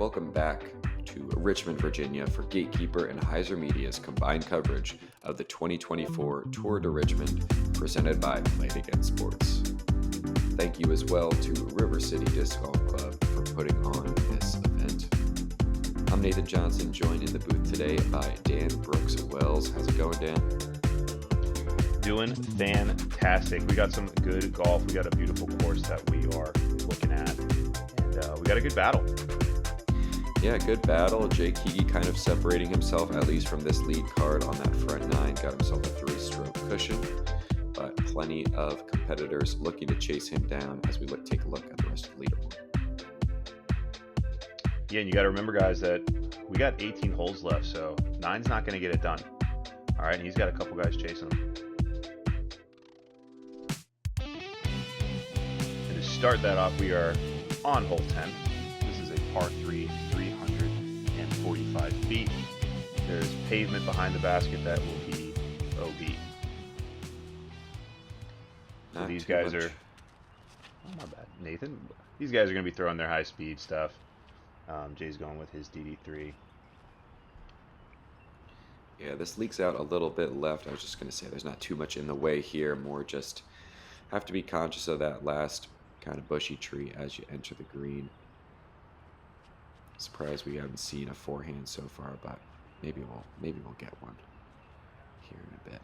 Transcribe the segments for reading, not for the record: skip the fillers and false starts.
Welcome back to Richmond, Virginia for Gatekeeper and Heiser Media's combined coverage of the 2024 Tour de Richmond presented by Play It Again Sports. Thank you as well to River City Disc Golf Club for putting on this event. I'm Nathan Johnson, joined in the booth today by Dan Brooks Wells. How's it going, Dan? Doing fantastic. We got some good golf. We got a beautiful course that we are looking at, and we got a good battle. Yeah, good battle. Keagy kind of separating himself, at least from this lead card on that front nine. Got himself a 3-stroke cushion, but plenty of competitors looking to chase him down as we take a look at the rest of the leaderboard. Yeah, and you got to remember, guys, that we got 18 holes left, so 9's not going to get it done. All right, and he's got a couple guys chasing him. And to start that off, we are on hole 10. This is a par 3, 345 feet. There's pavement behind the basket that will be OB. So these guys are, oh, my bad, Nathan. These guys are going to be throwing their high-speed stuff. Jay's going with his DD3. Yeah, this leaks out a little bit left. I was just going to say there's not too much in the way here. More just have to be conscious of that last kind of bushy tree as you enter the green. Surprised we haven't seen a forehand so far, but maybe we'll get one here in a bit.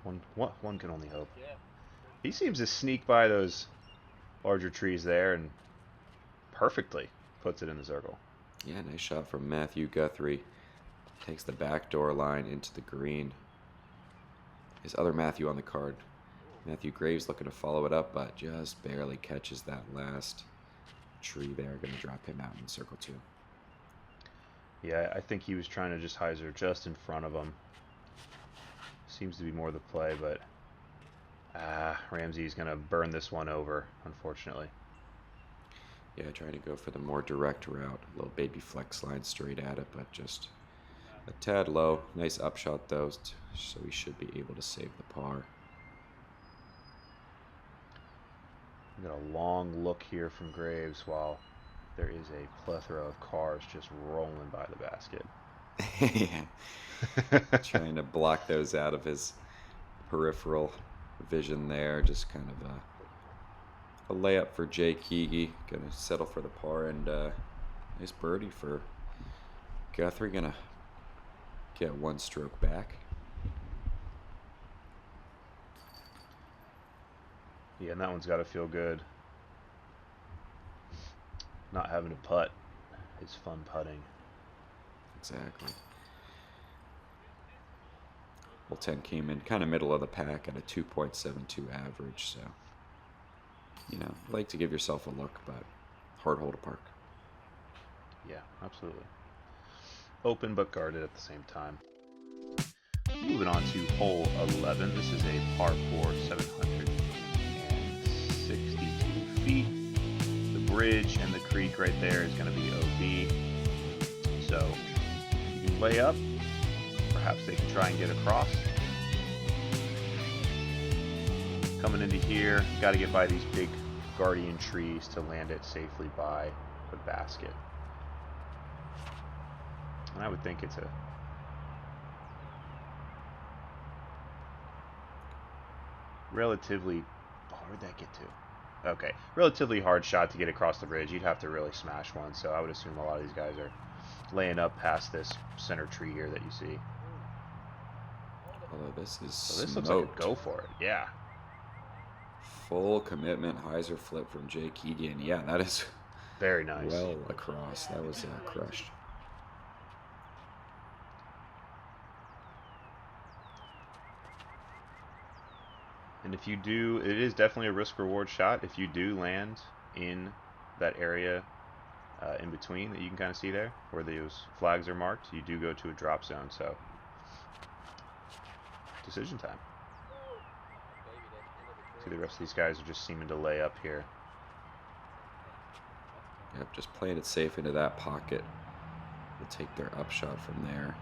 One can only hope. He seems to sneak by those larger trees there and perfectly puts it in the circle. Yeah, nice shot from Matthew Guthrie. Takes the backdoor line into the green. His other Matthew on the card. Matthew Graves looking to follow it up, but just barely catches that last tree there. Going to drop him out in the circle too. Yeah, I think he was trying to just hyzer just in front of him. Seems to be more the play, but Ramsey's going to burn this one over, unfortunately. Yeah, trying to go for the more direct route. A little baby flex line straight at it, but just a tad low. Nice upshot, though, so we should be able to save the par. We got a long look here from Graves while there is a plethora of cars just rolling by the basket. Yeah. Trying to block those out of his peripheral vision there. Just kind of a layup for Keagy. Gonna settle for the par, and nice birdie for Guthrie. Gonna get 1 stroke back. Yeah, and that one's got to feel good. Not having to putt is fun putting. Exactly. Hole 10 came in kind of middle of the pack at a 2.72 average, so like to give yourself a look, but hard hole to park. Yeah, absolutely. Open but guarded at the same time. Moving on to hole 11. This is a par 4, 762 feet. The bridge and the creek right there is going to be OB. So you can lay up. Perhaps they can try and get across. Coming into here, got to get by these big guardian trees to land it safely by the basket. And I would think it's a relatively, where'd that get to? Okay, relatively hard shot to get across the bridge. You'd have to really smash one, so I would assume a lot of these guys are laying up past this center tree here that you see. Although this is this looks like a go for it. Yeah. Full commitment hyzer flip from Keagy, and yeah, that is very nice. Well across. That was crushed. And if you do, it is definitely a risk-reward shot. If you do land in that area in between that you can kind of see there, where those flags are marked, you do go to a drop zone. So, decision time. See, the rest of these guys are just seeming to lay up here. Yep, just playing it safe into that pocket. We'll take their upshot from there.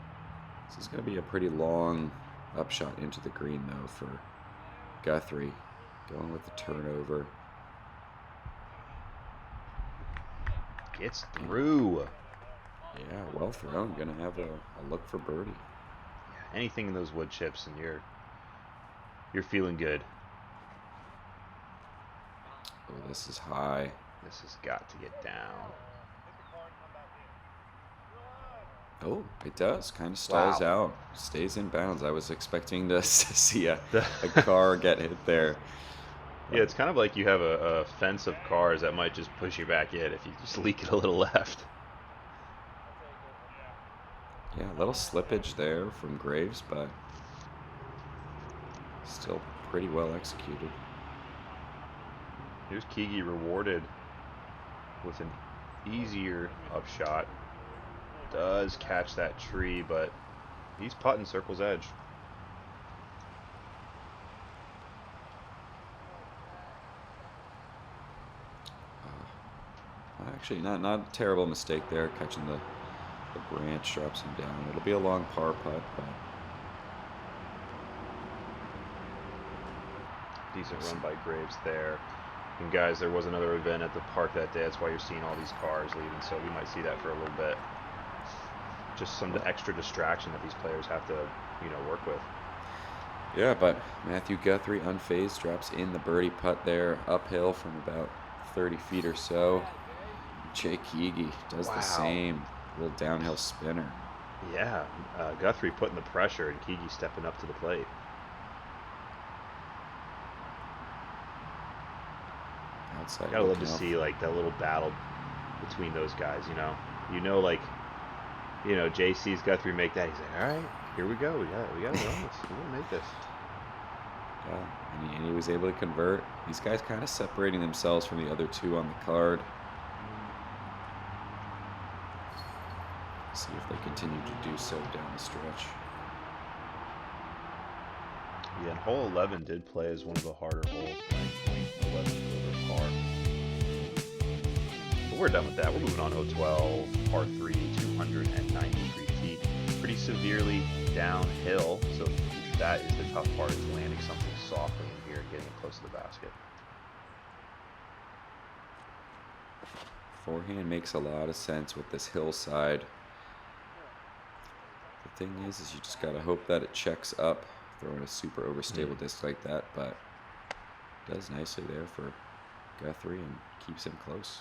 This is going to be a pretty long upshot into the green, though, for Guthrie. Going with the turnover. Gets through. Yeah, well thrown. Gonna have a look for birdie. Yeah, anything in those wood chips, and you're feeling good. Oh, this is high. This has got to get down. Oh, it does. Kind of stalls out. Stays in bounds. I was expecting to see a car get hit there. Yeah, it's kind of like you have a fence of cars that might just push you back in if you just leak it a little left. Yeah, a little slippage there from Graves, but still pretty well executed. Here's Keagy rewarded with an easier upshot. Does catch that tree, but he's putting circle's edge. Actually, not a terrible mistake there, catching the branch, drops him down. It'll be a long par putt, but decent run by Graves there. And guys, there was another event at the park that day. That's why you're seeing all these cars leaving. So we might see that for a little bit. Just some extra distraction that these players have to, work with. Yeah, but Matthew Guthrie, unfazed, drops in the birdie putt there, uphill from about 30 feet or so. Jay Keagy does the same, little downhill spinner. Yeah, Guthrie putting the pressure and Keagy stepping up to the plate. Outside. Gotta love to see like that little battle between those guys. Jay sees Guthrie make that. He's like, all right, here we go. We got to run this. We got to make this. Yeah, and he was able to convert. These guys kind of separating themselves from the other two on the card. See if they continue to do so down the stretch. Yeah, and hole 11 did play as one of the harder holes. 11 over par. But we're done with that. We're moving on to 12, par 3, 293 feet. Pretty severely downhill. So that is the tough part, is landing something softly in here and getting it close to the basket. Forehand makes a lot of sense with this hillside. The thing is you just gotta hope that it checks up, throwing a super overstable disc like that, but does nicely there for Guthrie and keeps him close.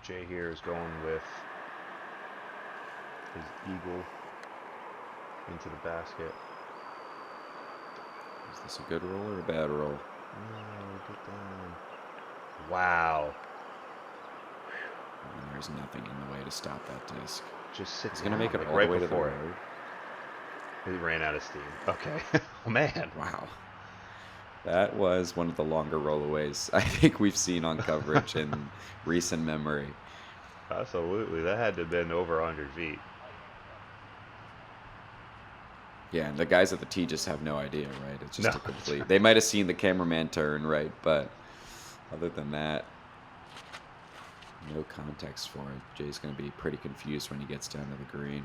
Jay here is going with his eagle into the basket. Is this a good roll or a bad roll? No, get down. Wow. And there's nothing in the way to stop that disc. Just sits. He's gonna make it all right the way to the before road. He ran out of steam. Okay. Oh man. Wow. That was one of the longer rollaways I think we've seen on coverage in recent memory. Absolutely. That had to have been over 100 feet. Yeah, and the guys at the tee just have no idea, right? It's just No. a complete. They might have seen the cameraman turn, right? But other than that, no context for it. Jay's going to be pretty confused when he gets down to the green.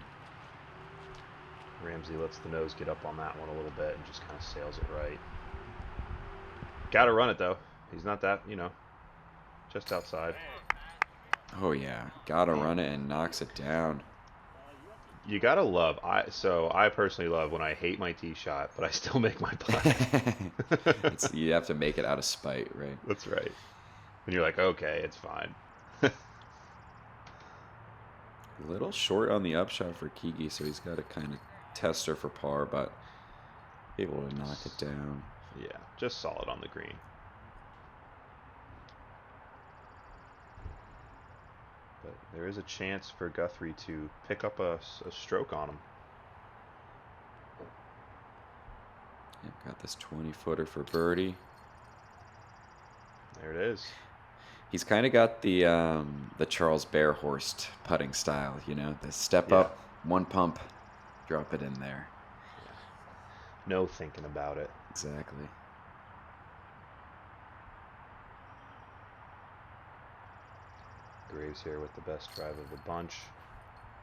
Ramsey lets the nose get up on that one a little bit and just kind of sails it right. Got to run it, though. He's not that, just outside. Oh, yeah. Got to run it and knocks it down. You got to love. I personally love when I hate my tee shot, but I still make my putt. You have to make it out of spite, right? That's right. And you're like, okay, it's fine. A little short on the upshot for Keagy, so he's got to kind of test her for par, but able to knock it down. Yeah, just solid on the green. But there is a chance for Guthrie to pick up a stroke on him. Yep, got this 20-footer for birdie. There it is. He's kind of got the Charles Bearhorst putting style, the step up, one pump, drop it in there. Yeah. No thinking about it. Exactly. Graves here with the best drive of the bunch,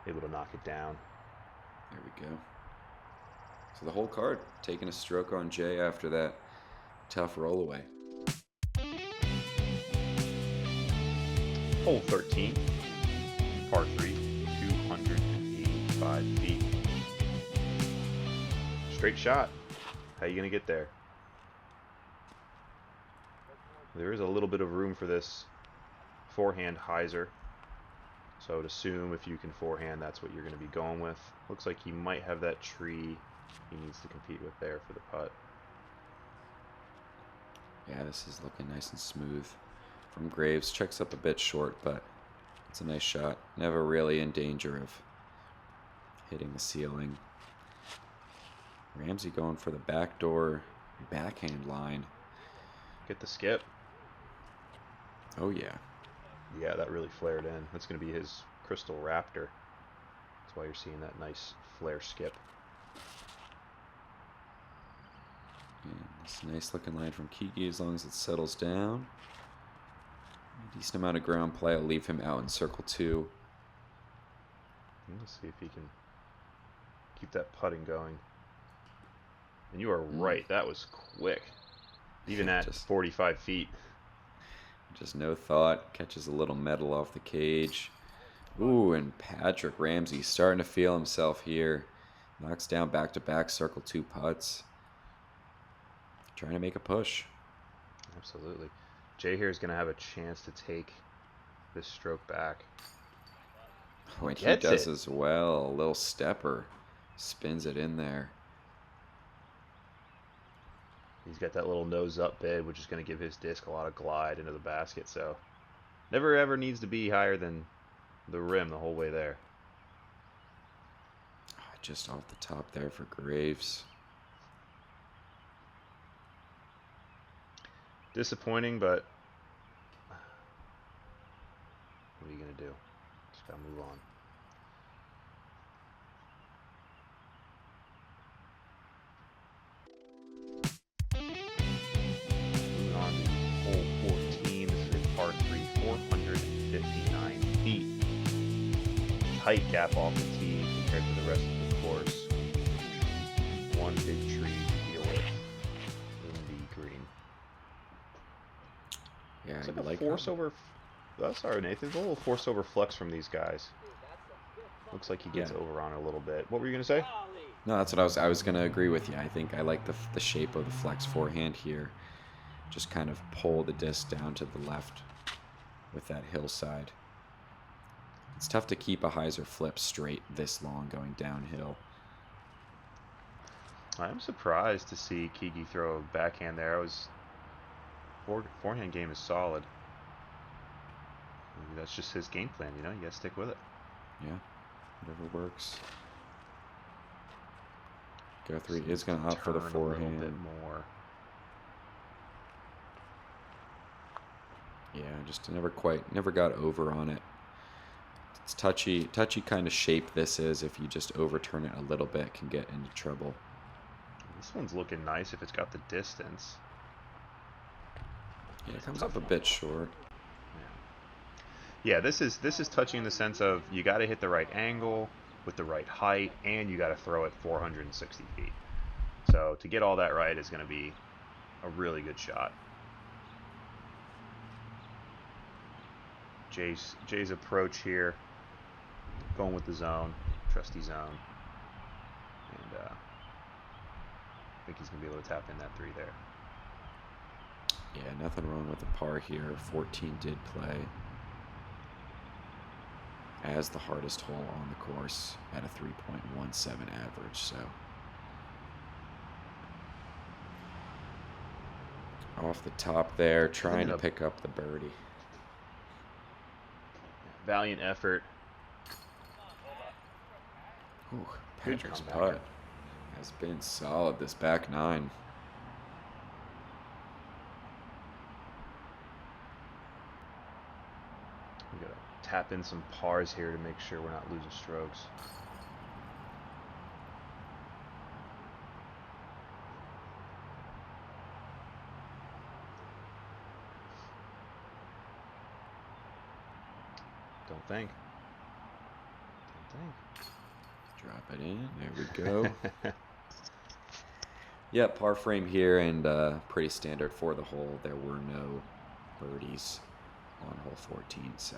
able to knock it down. There we go. So the whole card taking a stroke on Jay after that tough roll away. Hole 13, par 3, 285 feet. Straight shot. How are you going to get there? There is a little bit of room for this forehand hyzer. So I would assume if you can forehand, that's what you're going to be going with. Looks like he might have that tree he needs to compete with there for the putt. Yeah, this is looking nice and smooth. From Graves, checks up a bit short, but it's a nice shot. Never really in danger of hitting the ceiling. Ramsey going for the backdoor backhand line. Get the skip. Oh, yeah. Yeah, that really flared in. That's going to be his Crystal Raptor. That's why you're seeing that nice flare skip. And this nice looking line from Keagy as long as it settles down. A decent amount of ground play will leave him out in circle 2. Let's see if he can keep that putting going. And you are right, that was quick. Even at 45 feet. Just no thought. Catches a little metal off the cage. Ooh, and Patrick Ramsey starting to feel himself here. Knocks down back-to-back circle 2 putts. Trying to make a push. Absolutely. Jay here is going to have a chance to take this stroke back. Oh, and he does as well. A little stepper. Spins it in there. He's got that little nose up bid, which is going to give his disc a lot of glide into the basket. So never ever needs to be higher than the rim the whole way there. Just off the top there for Graves. Disappointing, but what are you going to do? Just got to move on. Moving on to hole 14. This is a par 3, 459 feet. Tight gap off the tee compared to the rest of the course. One big tree to deal with in the green. Yeah, it's like a force over. Sorry, Nathan. It's a little force over flex from these guys. Looks like he gets over on it a little bit. What were you gonna say? No, that's what I was gonna agree with you. I think I like the shape of the flex forehand here. Just kind of pull the disc down to the left with that hillside. It's tough to keep a hyzer flip straight this long going downhill. I'm surprised to see Keagy throw a backhand there. Forehand game is solid. Maybe that's just his game plan, you know? You gotta stick with it. Yeah, whatever works. Guthrie is going to opt for the forehand. A little bit more. Yeah, just never got over on it. It's touchy kind of shape this is. If you just overturn it a little bit, can get into trouble. This one's looking nice if it's got the distance. Yeah, it comes up a bit short. Yeah, this is touching in the sense of you got to hit the right angle with the right height, and you got to throw it 460 feet. So to get all that right is going to be a really good shot. Jay's approach here, going with the zone, trusty zone, and I think he's going to be able to tap in that 3 there. Yeah, nothing wrong with the par here. 14 did play as the hardest hole on the course at a 3.17 average, so off the top there, trying to pick up the birdie. Valiant effort. Ooh, Patrick's putt has been solid this back 9. We gotta tap in some pars here to make sure we're not losing strokes. Don't think. Drop it in. There we go. Yeah, par frame here and pretty standard for the hole. There were no birdies. on hole 14. So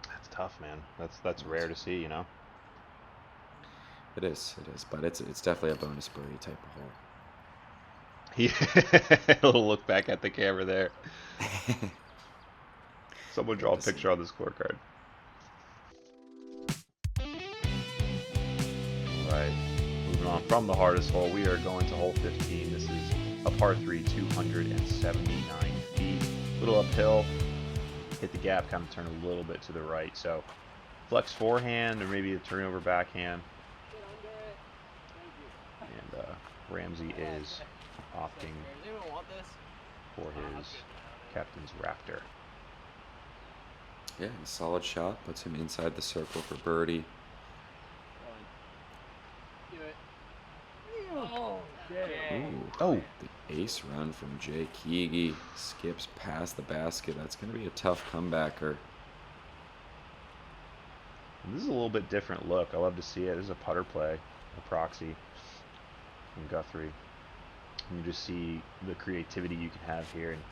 that's tough, man. That's rare to see, you know. It is, but it's definitely a bonus birdie type of hole. He'll look back at the camera there. Someone draw a picture on the scorecard. Alright, moving on from the hardest hole, we are going to hole 15. This is a par 3, 279 feet. A little uphill. Hit the gap, kind of turn a little bit to the right. So flex forehand or maybe a turnover backhand. And Ramsey is opting for his captain's rafter. Yeah, a solid shot. Puts him inside the circle for birdie. Ooh, the ace run from Jay Keagy. Skips past the basket. That's going to be a tough comebacker. This is a little bit different look. I love to see it. This is a putter play, a proxy from Guthrie. And you just see the creativity you can have here. And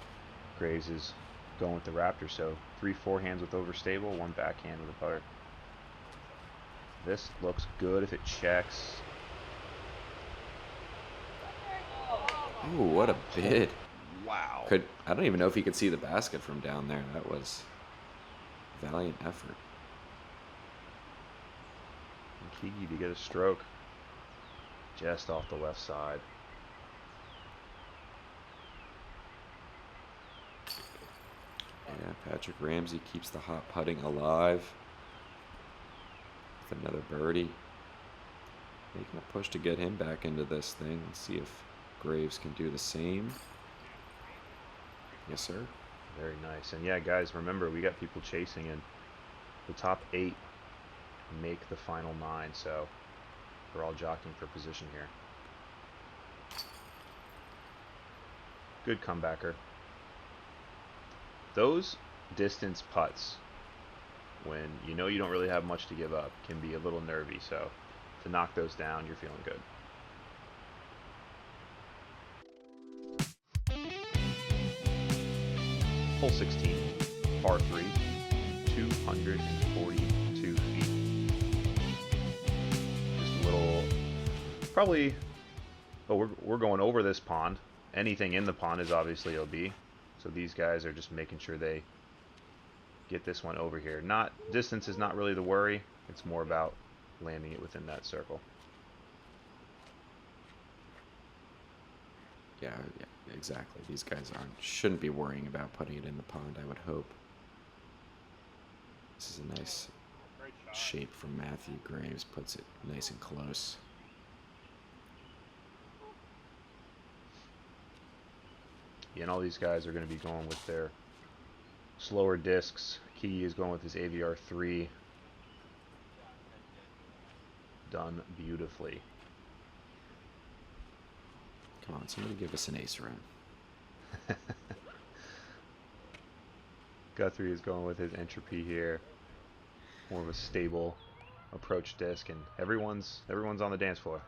Graves is going with the Raptor. So 3 forehands with overstable, 1 backhand with a putter. This looks good if it checks. Ooh, what a bid. Wow. I don't even know if he could see the basket from down there. That was a valiant effort. And Keagy to get a stroke just off the left side. Yeah, Patrick Ramsey keeps the hot putting alive with another birdie. Making a push to get him back into this thing. Let's see if Graves can do the same. Yes, sir. Very nice. And yeah, guys, remember, we got people chasing, and the top 8 make the final 9, so we're all jockeying for position here. Good comebacker. Those distance putts, when you know you don't really have much to give up, can be a little nervy, so to knock those down, you're feeling good. Hole 16, par 3, 242 feet. Just a little, probably, oh, we're going over this pond. Anything in the pond is obviously OB. So these guys are just making sure they get this one over here. Distance is not really the worry. It's more about landing it within that circle. Yeah, exactly. These guys shouldn't be worrying about putting it in the pond, I would hope. This is a nice shape from Matthew. Graves puts it nice and close. Yeah, and all these guys are going to be going with their slower discs. Keagy is going with his AVR 3. Done beautifully. Come on, somebody give us an ace run. Guthrie is going with his entropy here. More of a stable approach disc, and everyone's on the dance floor.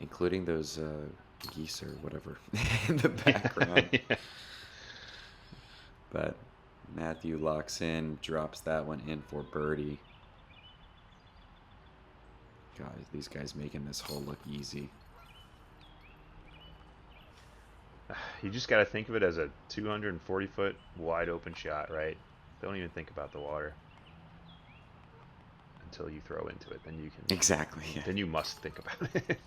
Including those geese or whatever in the background. Yeah. But Matthew locks in, drops that one in for birdie. God, these guys making this hole look easy. You just got to think of it as a 240-foot wide open shot, right? Don't even think about the water until you throw into it. Then you can. Exactly. Yeah. Then you must think about it.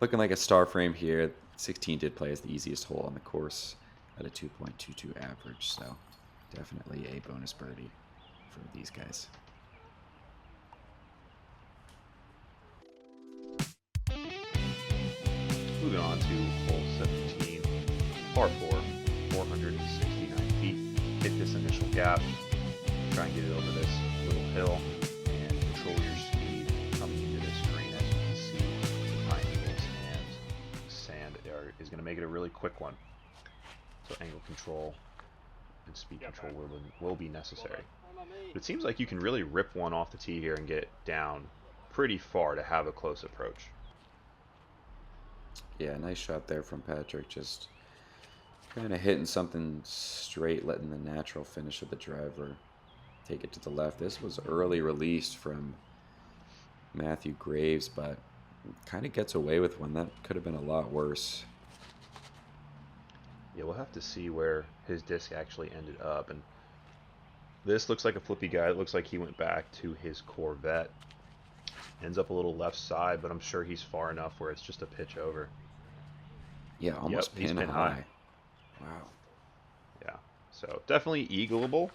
Looking like a star frame here. 16 did play as the easiest hole on the course at a 2.22 average, so definitely a bonus birdie for these guys. Moving on to hole 17, par 4, 469 feet. Hit this initial gap, try and get it over this little hill, and control your speed coming into this green. As you can see, the pine needles and sand is going to make it a really quick one. So angle control and speed control will be necessary. But it seems like you can really rip one off the tee here and get it down pretty far to have a close approach. Yeah, nice shot there from Patrick. Just Kind of hitting something straight, letting the natural finish of the driver take it to the left. This was early released from Matthew Graves, but kind of gets away with one. That could have been a lot worse. Yeah, we'll have to see where his disc actually ended up. And this looks like a flippy guy. It looks like he went back to his Corvette. Ends up a little left side, but I'm sure he's far enough where it's just a pitch over. Yeah, almost Yep, pin high. Wow. Yeah, so definitely eagleable.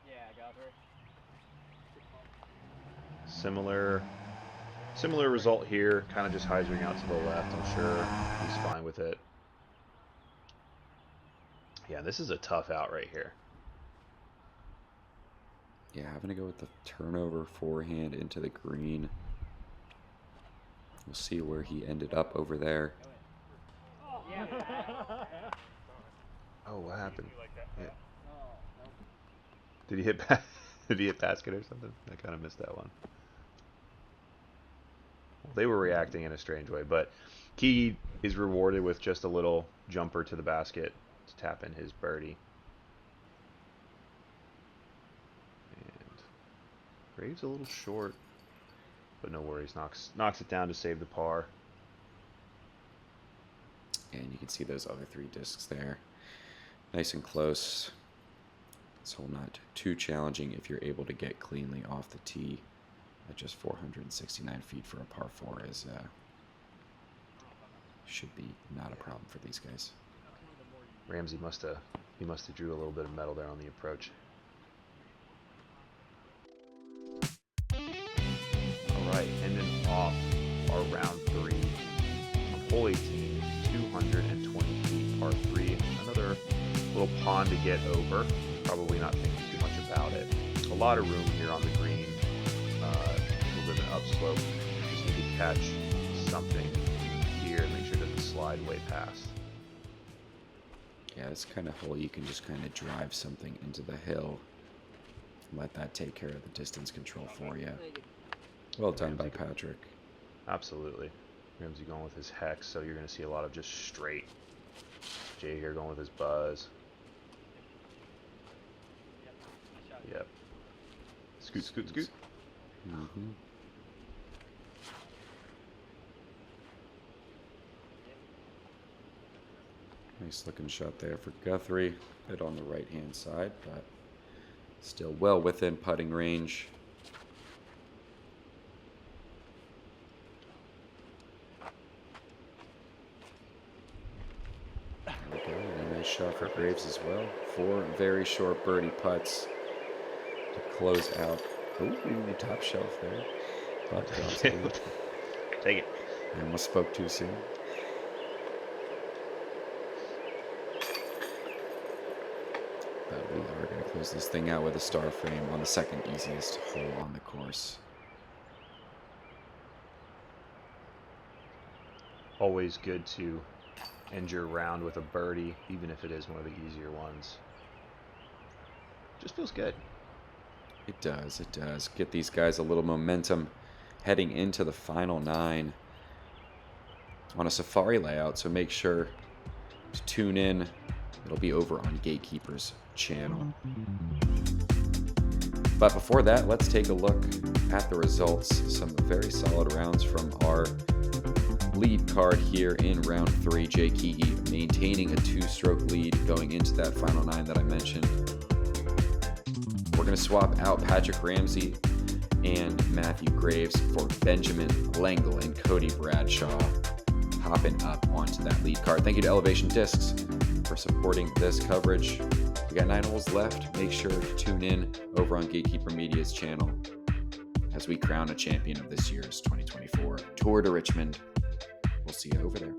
Yeah, Guthrie. Similar result here. Kind of just hyzering out to the left. I'm sure he's fine with it. Yeah, this is a tough out right here. Yeah, having to go with the turnover forehand into the green. We'll see where he ended up over there. Oh, what happened? Yeah. Did he hit did he hit basket or something? I kind of missed that one. Well, they were reacting in a strange way, but Keagy is rewarded with just a little jumper to the basket to tap in his birdie. And Graves a little short, but no worries. Knocks it down to save the par. And you can see those other 3 discs there. Nice and close. This hole not too challenging if you're able to get cleanly off the tee. At just 469 feet for a par 4 is should be not a problem for these guys. Ramsey must have drew a little bit of metal there on the approach. All right, ending off our round 3 on hole 18, 220 feet, par 3. Another little pond to get over. Probably not thinking too much about it. A lot of room here on the green. A little bit of an upslope. Just need to catch something here and make sure it doesn't slide way past. Yeah, this kind of hole you can just kind of drive something into the hill. Let that take care of the distance control for you. Well done by Patrick. Absolutely. Ramsey going with his hex, so you're going to see a lot of just straight. Jay here going with his buzz. Yep. Scoot, scoot, scoot. Mm-hmm. Nice looking shot there for Guthrie. Bit on the right hand side, but still well within putting range. There we go. And a nice shot for Graves as well. 4 very short birdie putts to close out. Ooh, top shelf there. But Take it. I almost spoke too soon. But we are going to close this thing out with a star frame on the second easiest hole on the course. Always good to end your round with a birdie, even if it is one of the easier ones. Just feels good. It does, it does. Get these guys a little momentum heading into the final 9 on a safari layout, so make sure to tune in. It'll be over on Gatekeeper's channel. But before that, let's take a look at the results. Some very solid rounds from our lead card here in round 3. Jay Keagy maintaining a 2-stroke lead going into that final 9 that I mentioned. We're going to swap out Patrick Ramsey and Matthew Graves for Benjamin Langle and Cody Bradshaw hopping up onto that lead card. Thank you to Elevation Discs for supporting this coverage. We got 9 holes left. Make sure to tune in over on Gatekeeper Media's channel as we crown a champion of this year's 2024 Tour de Richmond. We'll see you over there.